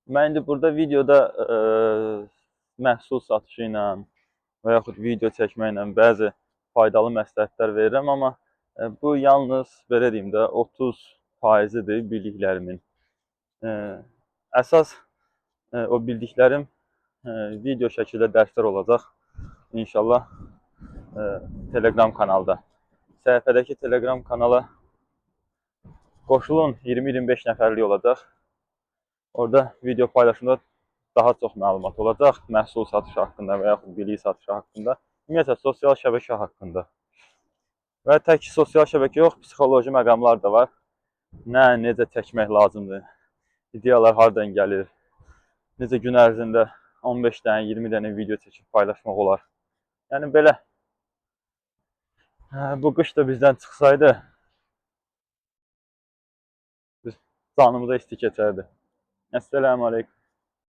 Mən indi burada videoda məhsul satışı ilə və yaxud video çəkməklə bəzi faydalı məsləhətlər verirəm, amma bu yalnız belə deyim də 30%-dir bildiklərimin. Əsas o bildiklərim video şəkildə dərslər olacaq. İnşallah Telegram kanalda. Səhifədəki Telegram kanala qoşulun, 20-25 nəfərlik olacaq. Orada video paylaşımda daha çox məlumat olacaq. Məhsul satışı haqqında və yaxud bilik satışı haqqında. Ümumiyyətlə, sosial şəbəkə haqqında. Və tək sosial şəbəkə yox, psixoloji məqamlar da var. Necə çəkmək lazımdır, ideyalar hardan gəlir, necə gün ərzində 15 dənə, 20 dənə video çəkib paylaşmaq olar. Yəni belə, bu qış da bizdən çıxsaydı, biz canımıza isti keçərdi. Əssəlamu aleykum.